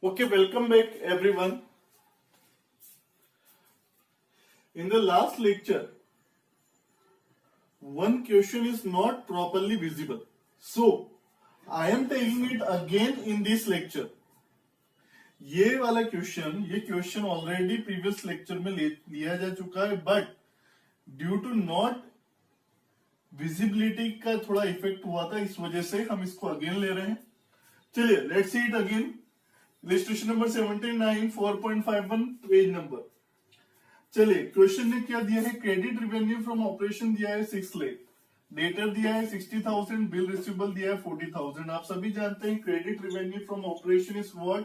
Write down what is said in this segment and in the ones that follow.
Okay, welcome back everyone. In the last lecture, one question is not properly visible. So, I am telling it again in this lecture. ये वाला question already previous lecture में लिया जा चुका है, but due to not visibility का थोड़ा effect हुआ था, इस वजह से हम इसको अगेन ले रहे हैं. चलिए let's see it again. Illustration number 79 4.51 page number. चलिए क्वेश्चन ने क्या दिया है, क्रेडिट रिवेन्यू फ्रॉम ऑपरेशन दिया है 6 लाख, डेटर दिया है 60,000, बिल रिसीवेबल दिया है 40,000. आप सभी जानते हैं credit revenue from operation is what,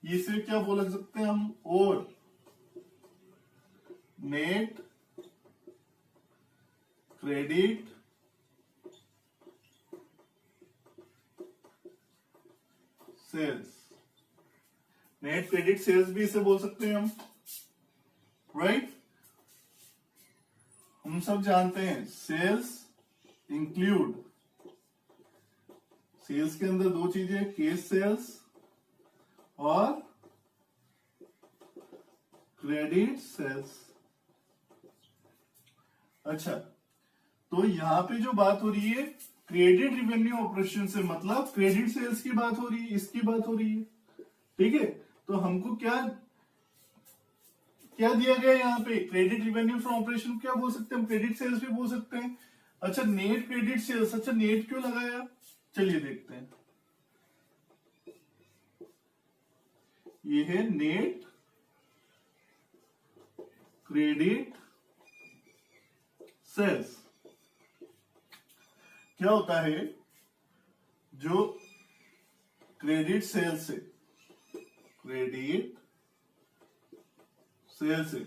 इसे क्या बोल सकते हैं हम, और net credit sales. Net credit sales भी इसे बोल सकते हैं हम, राइट. हम सब जानते हैं सेल्स इंक्लूड, सेल्स के अंदर दो चीजें, कैश सेल्स और क्रेडिट सेल्स. अच्छा, तो यहां पे जो बात हो रही है क्रेडिट रिवेन्यू ऑपरेशन से, मतलब क्रेडिट सेल्स की बात हो रही है, इसकी बात हो रही है. ठीक है, तो हमको क्या दिया गया यहाँ पे, क्रेडिट रिवेन्यू फ्रॉम ऑपरेशन क्या बोल सकते हैं हम, क्रेडिट सेल्स भी बोल सकते हैं. अच्छा, नेट क्रेडिट सेल्स, अच्छा नेट क्यों लगाया, चलिए देखते हैं. ये है नेट क्रेडिट सेल्स. क्या होता है, जो क्रेडिट सेल्स से, क्रेडिट सेल्स से,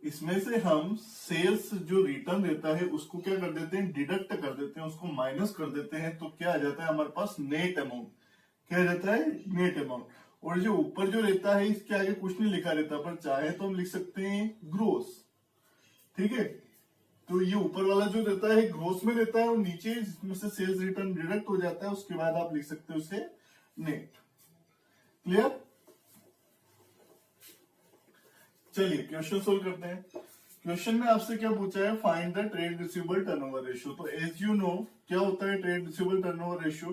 इसमें से हम सेल्स जो रिटर्न देता है उसको क्या कर देते हैं, डिडक्ट कर देते हैं, उसको माइनस कर देते हैं, तो क्या आ जाता है हमारे पास नेट अमाउंट. क्या आ जाता है, नेट अमाउंट. और जो ऊपर जो रहता है इसके आगे कुछ नहीं लिखा रहता, पर चाहे तो हम लिख सकते हैं ग्रोस. ठीक है, तो ये ऊपर वाला जो रहता है ग्रोस में रहता है, और नीचे जिसमें से सेल्स रिटर्न डिडक्ट हो जाता है, उसके बाद आप लिख सकते हो उसे नेट. क्लियर. चलिए क्वेश्चन सोल्व करते हैं. क्वेश्चन में आपसे क्या पूछा है, find the trade receivable turnover ratio. तो एज यू नो क्या होता है trade receivable turnover ratio,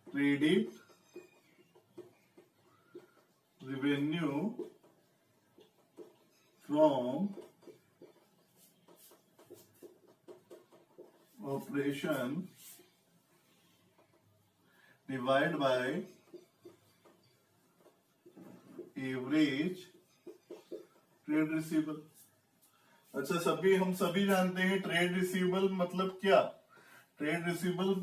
credit revenue from operation divide by average trade receivable. अच्छा, हम सभी जानते हैं ट्रेड रिसीवेबल मतलब क्या, ट्रेड रिसीवेबल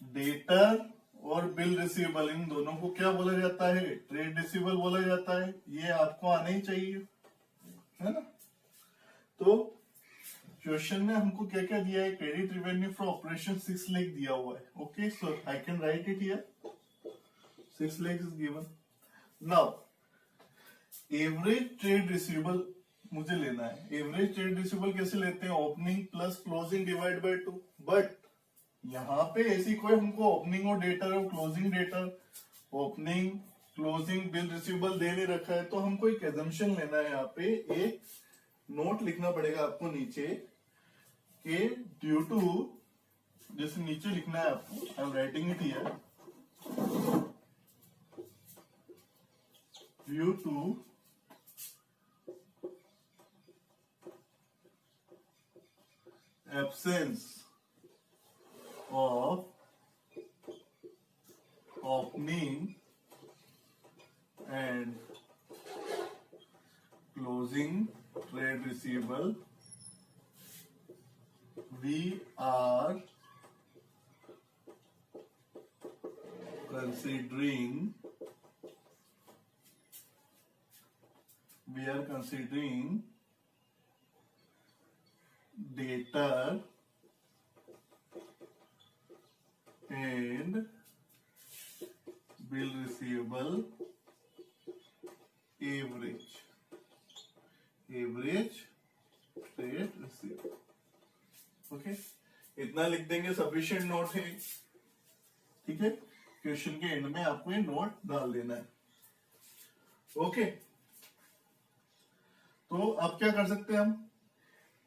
डेटर और बिल रिसीवेबल, इन दोनों को क्या बोला जाता है, ट्रेड रिसीवेबल बोला जाता है. ये आपको आना ही चाहिए, है ना. तो क्वेश्चन में हमको क्या क्या दिया है, credit revenue for operation 6 lakh दिया हुआ है. Okay, so I can write it here, 6 lakh is given. Now average trade receivable मुझे लेना है. एवरेज ट्रेड रिसीवेबल कैसे लेते हैं, opening plus closing divide by 2. But यहाँ पे ऐसी कोई हमको ओपनिंग और डेटर और closing debtor, opening closing bill receivable दे नहीं रखा है, तो हमको एक एजम्पशन लेना है. यहाँ पे एक नोट लिखना पड़ेगा आपको नीचे, कि ड्यू टू, जैसे नीचे लिखना है आपको, I am writing it here, due to absence of opening and closing trade receivable, we are considering debtor and bill receivable average trade receivable. Okay, इतना लिख देंगे, सफिशिएंट नोट है. ठीक है, क्वेश्चन के एंड में आपको ये नोट डाल देना है। ओके, तो अब क्या कर सकते हैं हम,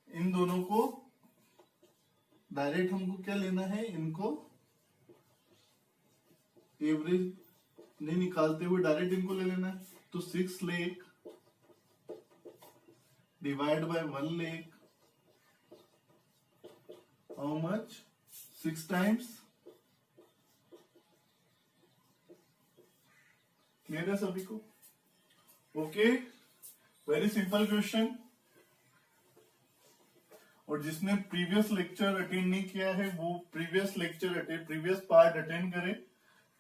इन दोनों को डायरेक्ट हमको क्या लेना है, इनको एवरेज नहीं निकालते हुए डायरेक्ट इनको ले लेना है। तो 6 lakh divide by 1 lakh, how much, 6 times. Clear है सभी को? Okay, very simple question. और जिसने प्रीवियस लेक्चर अटेंड नहीं किया है वो प्रीवियस पार्ट अटेंड करे,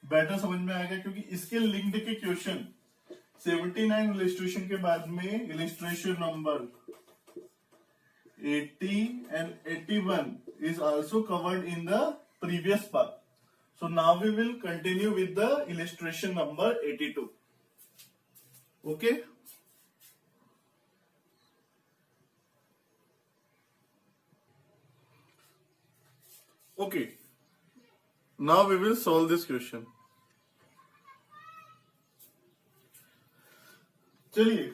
बेटर समझ में आएगा। क्योंकि इसके लिंक्ड के क्वेश्चन 79 इलिस्ट्रेशन के बाद में illustration number 80 and 81 is also covered in the previous part. So now we will continue with the illustration number 82. Okay? Okay. Now we will solve this question. चलिए,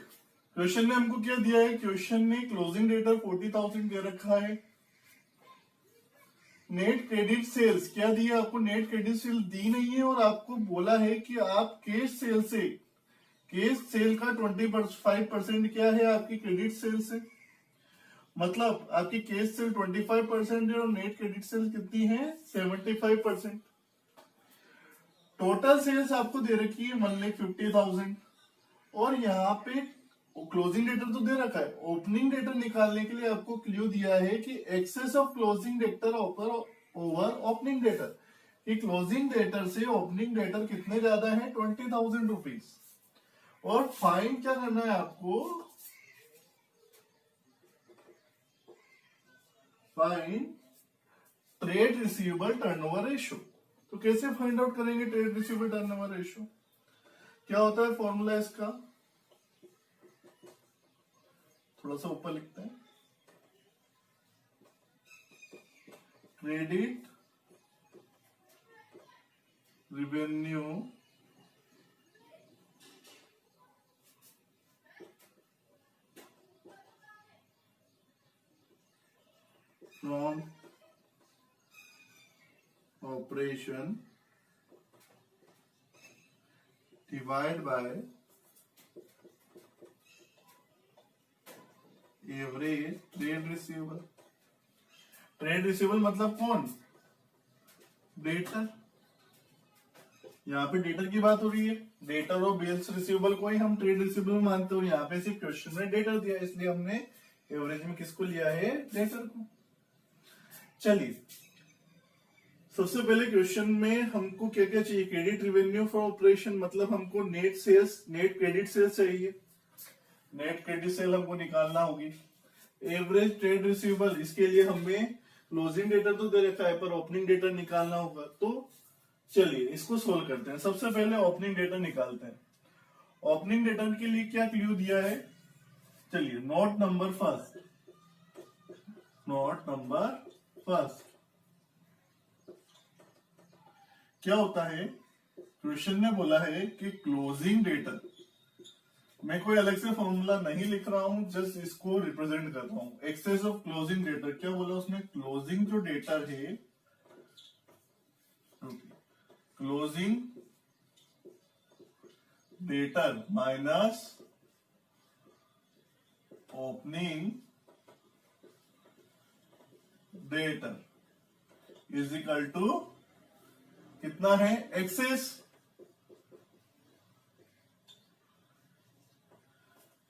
क्वेश्चन ने हमको क्या दिया है, क्वेश्चन ने क्लोजिंग डेटर 40,000 दे रखा है। Net credit sales क्या दिया आपको, नेट क्रेडिट सेल दी नहीं है, और आपको बोला है कि आप कैश सेल का 25% क्या है आपकी क्रेडिट सेल से, मतलब आपकी कैश सेल 25% है और नेट क्रेडिट सेल कितनी है, 75%। टोटल सेल्स आपको दे रखी है 1,50,000, और यहाँ पे क्लोजिंग डेटर तो दे रखा है। ओपनिंग डेटर निकालने के लिए आपको क्लू दिया है कि excess of closing debtor over opening debtor, कि क्लोजिंग डेटर से ओपनिंग डेटर कितने ज्यादा है, 20,000 रुपीज। और फाइंड क्या करना है आपको, find trade receivable turnover ratio. तो कैसे फाइंड आउट करेंगे ट्रेड रिसीवेबल टर्नओवर रेशियो, क्या होता है फॉर्मूला इसका, थोड़ा सा ऊपर लिखते हैं, credit revenue from operation divide by average trade receivable. Trade receivable मतलब कौन, डेटर। यहाँ पे डेटर की बात हो रही है, डेटर और बिल्स रिसीवेबल को ही हम ट्रेड रिसीवेबल मानते हो। यहाँ पे सिर्फ क्वेश्चन में डेटर दिया है, इसलिए हमने एवरेज में किसको लिया है, डेटर को। चलिए, सबसे पहले क्वेश्चन में हमको क्या क्या चाहिए, क्रेडिट रेवेन्यू फॉर ऑपरेशन, मतलब हमको net sales, net credit sales चाहिए, नेट क्रेडिट सेल हमको निकालना होगी। एवरेज ट्रेड रिसीवेबल, इसके लिए हमें क्लोजिंग डेटर तो दे रखा है पर ओपनिंग डेटर निकालना होगा। तो चलिए इसको सोल्व करते हैं। सबसे पहले ओपनिंग डेटर निकालते हैं। ओपनिंग डेटर के लिए क्या क्लू दिया है, चलिए note number first, note number first क्या होता है, क्वेश्चन ने बोला है कि क्लोजिंग डेटर, मैं कोई अलग से फॉर्मूला नहीं लिख रहा हूं, जस्ट इसको रिप्रेजेंट कर रहा हूं। एक्सेस ऑफ क्लोजिंग डेटर, क्या बोला उसने, क्लोजिंग जो डेटर है, closing debtor minus opening debtor is equal to कितना है, एक्सेस,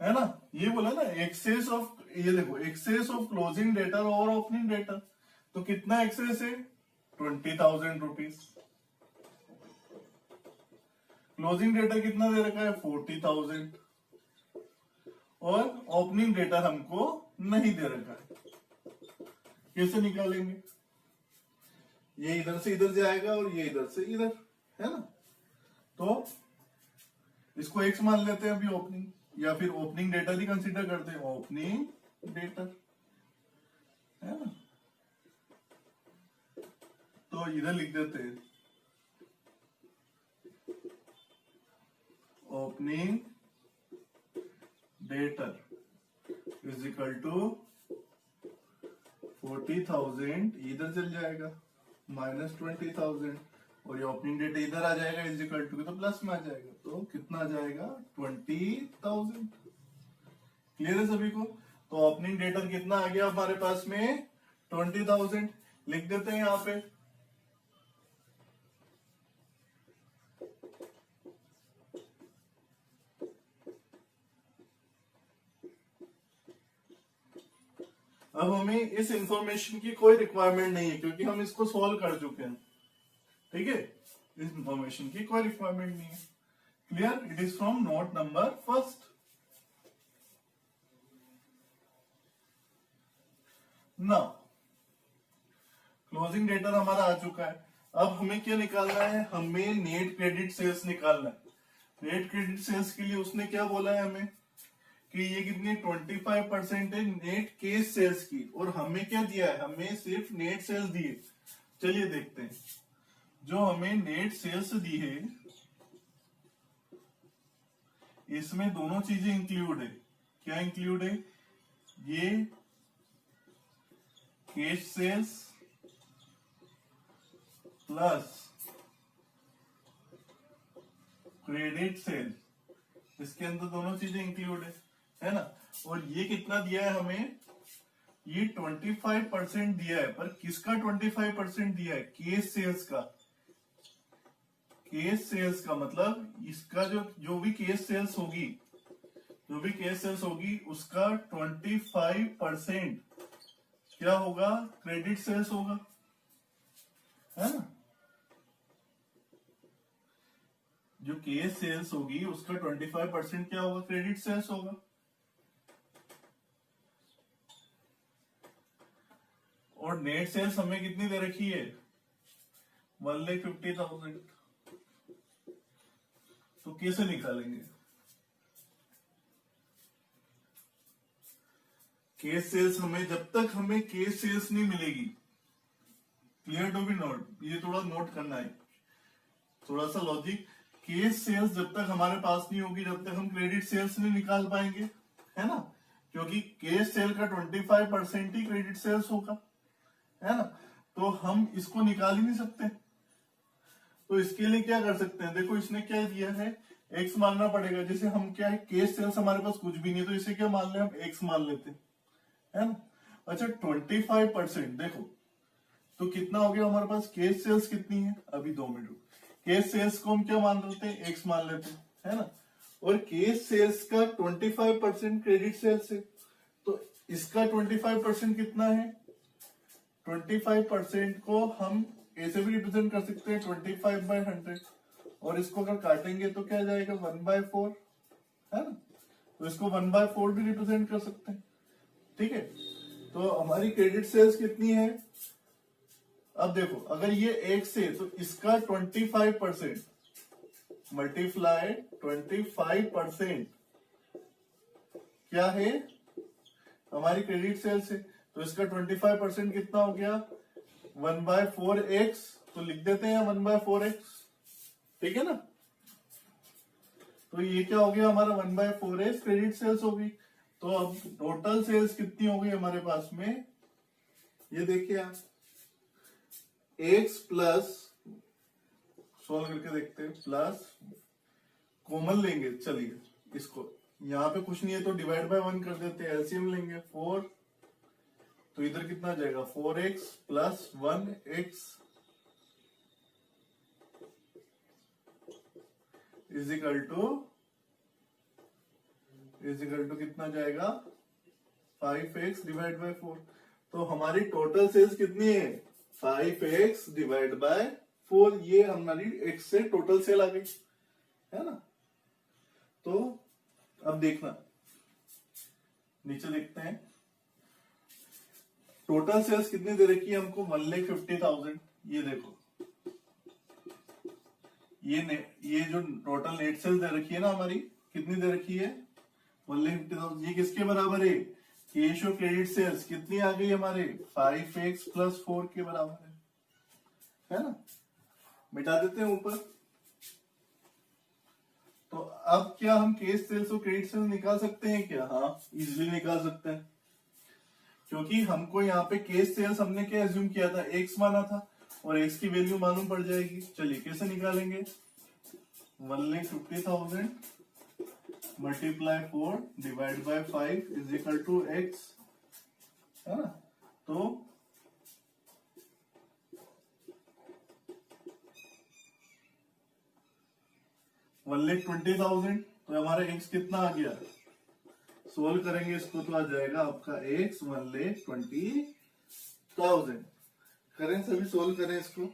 है ना, ये बोला ना एक्सेस ऑफ, ये देखो एक्सेस ऑफ क्लोजिंग डेटर और ओपनिंग डेटर। तो कितना एक्सेस है, 20,000 रुपीज। क्लोजिंग डेटर कितना दे रखा है, 40,000, और ओपनिंग डेटर हमको नहीं दे रखा है। कैसे निकालेंगे, ये इधर से इधर जाएगा और ये इधर से इधर, है ना। तो इसको एक्स मान लेते हैं अभी ओपनिंग, या फिर ओपनिंग डेटर ही कंसीडर करते हैं, ओपनिंग डेटर, है ना। तो इधर लिख देते हैं opening debtor is equal to 40,000, इधर चल जाएगा -20,000, और ये ओपनिंग डेट इधर आ जाएगा इज इक्वल टू, तो प्लस में आ जाएगा, तो कितना आ जाएगा 20,000। क्लियर है सभी को? तो ओपनिंग डेटर कितना आ गया हमारे पास में 20,000, लिख देते हैं यहां पे। अब हमें इस इंफॉर्मेशन की कोई रिक्वायरमेंट नहीं है क्योंकि हम इसको सॉल्व कर चुके हैं। ठीक है, इस इंफॉर्मेशन की कोई रिक्वायरमेंट नहीं है। Clear? It is from note number first. Now closing debtor हमारा आ चुका है। अब हमें क्या निकालना है? हमें नेट क्रेडिट सेल्स निकालना है। नेट क्रेडिट सेल्स के लिए उसने क्या बोला है हमें कि ये कितनी 25% है नेट केस सेल्स की, और हमें क्या दिया है? हमें सिर्फ नेट सेल्स दिए। चलिए देखते हैं। जो हमें नेट सेल्स दी है इसमें दोनों चीजें इंक्लूड है। क्या इंक्लूड है? ये cash sales plus credit sales, इसके अंदर दोनों चीजें इंक्लूड है ना? और ये कितना दिया है हमें? ये 25% दिया है, पर किसका 25% दिया है? केस सेल्स का। केस सेल्स का मतलब इसका जो भी केस सेल्स होगी, जो भी केस सेल्स होगी उसका 25% क्या होगा? क्रेडिट सेल्स होगा, है ना? जो केस सेल्स होगी उसका 25% क्या होगा? क्रेडिट सेल्स होगा। और नेट सेल्स हमें कितनी दे रखी है? 1,50,000। तो कैसे निकालेंगे? केस सेल्स हमें, जब तक हमें केस सेल्स नहीं मिलेगी, क्लियर टू बी नोट, ये थोड़ा नोट करना है, थोड़ा सा लॉजिक। केस सेल्स जब तक हमारे पास नहीं होगी, जब तक हम क्रेडिट सेल्स नहीं निकाल पाएंगे, है ना? क्योंकि केस सेल का 25% ही क्रेडिट सेल्स होगा, है ना? तो हम इसको निकाल ही नहीं सकते। तो इसके लिए क्या कर सकते हैं? देखो इसने क्या दिया है, एक्स मानना पड़ेगा। जैसे हम क्या है, केस सेल्स हमारे पास कुछ भी नहीं है, तो इसे क्या मान ले? हम एक्स मान लेते हैं, है ना? अच्छा 25% देखो तो कितना हो गया हमारे पास? केस सेल्स कितनी है? अभी 2 मिनट रुको। केस सेल्स को हम क्या मान लेते हैं? एक्स मान लेते हैं, है ना? और केस सेल्स का 25% क्रेडिट सेल्स है, तो इसका 25% कितना है? 25% को हम ऐसे भी रिप्रेजेंट कर सकते हैं 25/100, और इसको अगर काटेंगे तो क्या जाएगा? 1/4, है ना? तो इसको 1/4 भी रिप्रेजेंट कर सकते हैं। ठीक है, तो हमारी क्रेडिट सेल्स कितनी है? अब देखो अगर ये एक्स है तो इसका 25% मल्टीप्लाई 25% क्या है? हमारी क्रेडिट सेल्स है, तो इसका 25% कितना हो गया? 1/4x, तो लिख देते हैं 1/4x। ठीक है ना? तो ये क्या हो गया हमारा? 1/4x क्रेडिट सेल्स होगी। तो अब टोटल सेल्स कितनी हो गई हमारे पास में? ये देखिए आप, x प्लस, सॉल्व करके देखते हैं, प्लस कॉमन लेंगे। चलिए इसको, यहां पे कुछ नहीं है तो डिवाइड बाय 1 कर देते हैं, एलसीएम लेंगे 4, तो इधर कितना जाएगा? 4x plus 1x is equal to कितना जाएगा? 5x divide by 4। तो हमारी टोटल सेल्स कितनी है? 5x divide by 4। ये हमारी x से टोटल सेल आ गई, है ना? तो अब देखना, नीचे देखते हैं टोटल सेल्स कितनी दे रखी है हमको? 1,50,000। ये देखो ये जो टोटल नेट सेल्स दे रखी है ना हमारी, कितनी दे रखी है? 1,50,000। ये किसके बराबर है? कैश और क्रेडिट सेल्स कितनी आ गई हमारे? 5x प्लस 4 के बराबर है ना? मिटा देते हैं ऊपर। तो अब क्या हम केस सेल्स और क्रेडिट सेल्स निकाल सकते हैं क्या? हाँ, इजिली निकाल सकते हैं, क्योंकि हमको यहाँ पे केस सेल्स हमने क्या एज्यूम किया था, एक्स माना था, और एक्स की वैल्यू मालूम पड़ जाएगी। चलिए कैसे निकालेंगे? 1,50,000 multiply 4 divide by 5 is equal to X, है ना? तो 1,20,000, तो हमारा एक्स कितना आ गया? सोल्व करेंगे इसको तो आ जाएगा आपका एक्स 1,20,000। करें सभी, सोल्व करें इसको,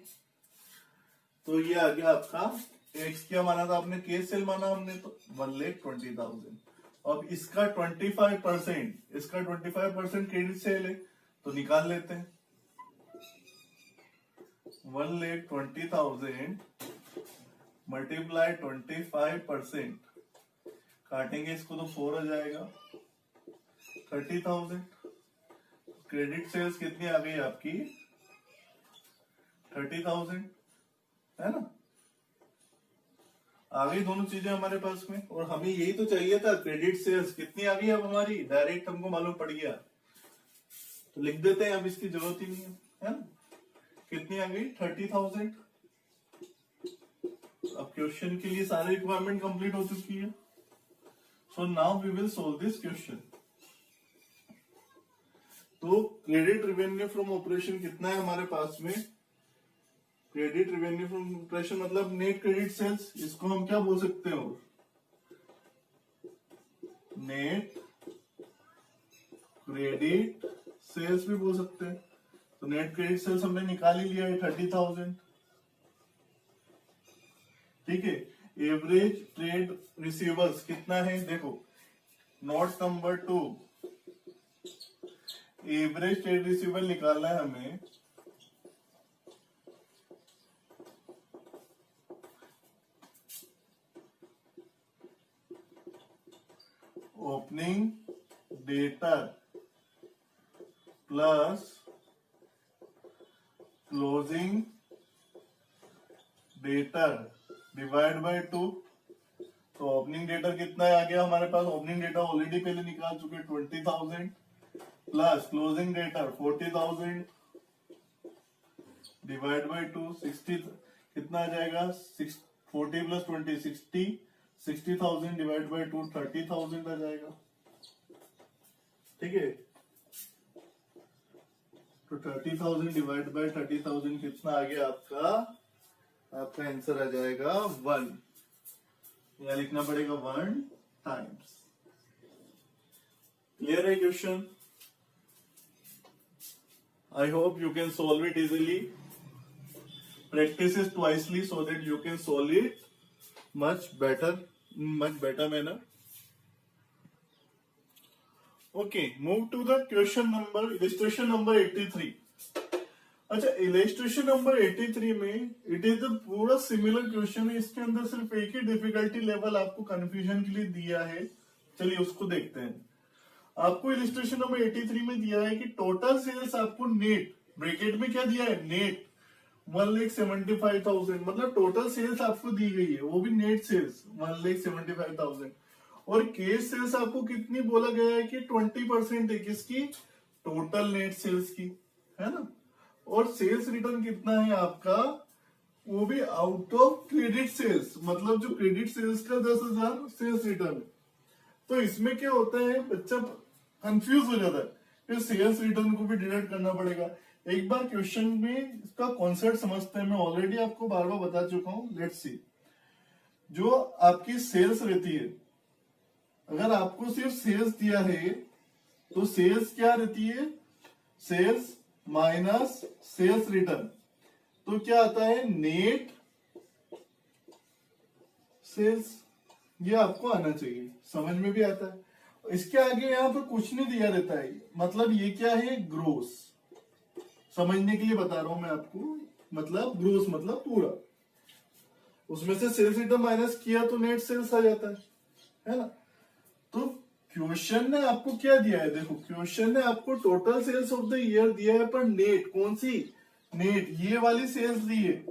तो ये आ गया आपका एक्स। क्या माना था आपने? केस सेल माना हमने, तो 1,20,000। अब इसका 25%, इसका 25% क्रेडिट सेल है, तो निकाल लेते हैं। 1,20,000 मल्टीप्लाई 25%, काटेंगे इसको तो 4 आ जाएगा, 30,000। क्रेडिट सेल्स कितनी आ गई आपकी? 30,000, है ना? आ गई दोनों चीजें हमारे पास में, और हमें यही तो चाहिए था। क्रेडिट सेल्स कितनी आ गई अब हमारी? डायरेक्ट हमको मालूम पड़ गया, तो लिख देते हैं, अब इसकी जरूरत ही नहीं है ना? कितनी आ गई? 30,000। अब क्वेश्चन के लिए सारी रिक्वायरमेंट कंप्लीट हो चुकी है। So now we will solve this question. तो क्रेडिट रेवेन्यू फ्रॉम ऑपरेशन कितना है हमारे पास में? क्रेडिट रेवेन्यू फ्रॉम ऑपरेशन मतलब नेट क्रेडिट सेल्स, इसको हम क्या बोल सकते हैं? नेट क्रेडिट सेल्स भी बोल सकते हैं। तो नेट क्रेडिट सेल्स हमने निकाल ही लिया है, 30,000। ठीक है। एवरेज ट्रेड रिसीवर्स कितना है? देखो, note number 2, average trade receiver निकालना है हमें। Opening debtor plus closing debtor divide by 2। तो ओपनिंग डेटर कितना आ गया हमारे पास? ओपनिंग डेटर ऑलरेडी पहले निकाल चुके, 20,000 plus closing debtor 40,000 divide by 2, 60। कितना आ जाएगा? 40 प्लस 20 60, 60,000 डिवाइड बाय 2 30,000 आ जाएगा। ठीक है, तो 30,000 डिवाइड बाय 30,000 कितना आ गया आपका? आपका आंसर आ जाएगा 1। यहां लिखना पड़ेगा 1 टाइम्स। क्लियर है question? I hope you can solve it easily. Practice it twicely so that you can solve it much better manner. Okay, move to the question number, illustration number 83. अच्छा, illustration number 83 में it is the पूरा similar question है। इसके अंदर सिर्फ एक ही difficulty level आपको confusion के लिए दिया है। चलिए उसको देखते हैं। आपको illustration number 83 में दिया है कि टोटल सेल्स आपको नेट, ब्रैकेट में क्या दिया है? नेट 1,75,000, मतलब टोटल सेल्स आपको दी गई है, वो भी नेट सेल्स 1,75,000। और केस सेल्स आपको कितनी बोला गया है कि 20% है किसकी? टोटल नेट सेल्स की, है ना? और सेल्स रिटर्न कितना है आपका? वो भी आउट ऑफ क्रेडिट सेल्स, मतलब जो क्रेडिट सेल्स का 10,000 सेल्स रिटर्न है। तो इसमें क्या होता है, बच्चा कंफ्यूज हो जाता है, फिर सेल्स रिटर्न को भी डिडक्ट करना पड़ेगा। एक बार क्वेश्चन में इसका कॉन्सेप्ट समझते हैं। मैं ऑलरेडी आपको बार बार बता चुका हूं। लेट्स सी, जो आपकी सेल्स रहती है, अगर आपको सिर्फ सेल्स दिया है तो सेल्स क्या रहती है? सेल्स माइनस सेल्स रिटर्न, तो क्या आता है? Net sales. ये आपको आना चाहिए, समझ में भी आता है। इसके आगे यहाँ पर कुछ नहीं दिया रहता है, मतलब ये क्या है? ग्रोस। समझने के लिए बता रहा हूं मैं आपको, मतलब ग्रोस मतलब पूरा, उसमें से सेल्स रिटर्न माइनस किया तो नेट सेल्स आ जाता है ना? तो क्वेश्चन ने आपको क्या दिया है? देखो, क्वेश्चन ने आपको total sales of the year दिया है, पर नेट कौन सी? नेट ये वाली सेल्स दी है,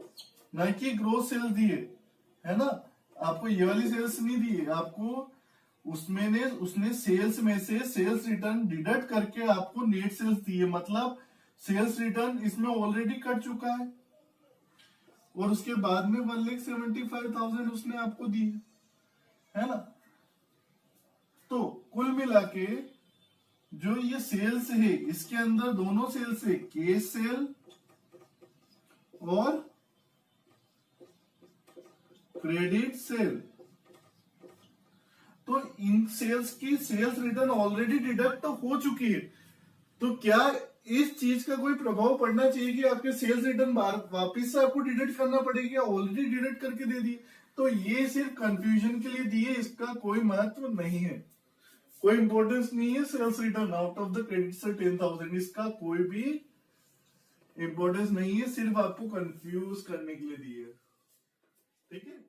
ना कि ग्रोस सेल्स दी है ना? आपको ये वाली सेल्स नहीं दी है, आपको उसने सेल्स में से सेल्स रिटर्न डिडक्ट करके आपको नेट सेल्स दी है, मतलब सेल्स रिटर्न इसमें ऑलरेडी कट चुका है और उसके बाद में 1,75,000 उसने आपको दी है ना। तो कुल मिला के जो ये सेल्स है इसके अंदर दोनों सेल्स है, कैश सेल और क्रेडिट सेल। तो इन सेल्स की सेल्स रिटर्न ऑलरेडी डिडक्ट तो हो चुकी है, तो क्या इस चीज का कोई प्रभाव पड़ना चाहिए कि आपके सेल्स रिटर्न वापिस से आपको डिडक्ट करना पड़ेगा, ऑलरेडी डिडक्ट करके दे दिए। तो ये सिर्फ कंफ्यूजन के लिए दिए, इसका कोई महत्व नहीं है, कोई इंपॉर्टेंस नहीं है। Sales return out of the credit से 10,000 इसका कोई भी इंपॉर्टेंस नहीं है, सिर्फ आपको कंफ्यूज करने के लिए दिए, ठीक है।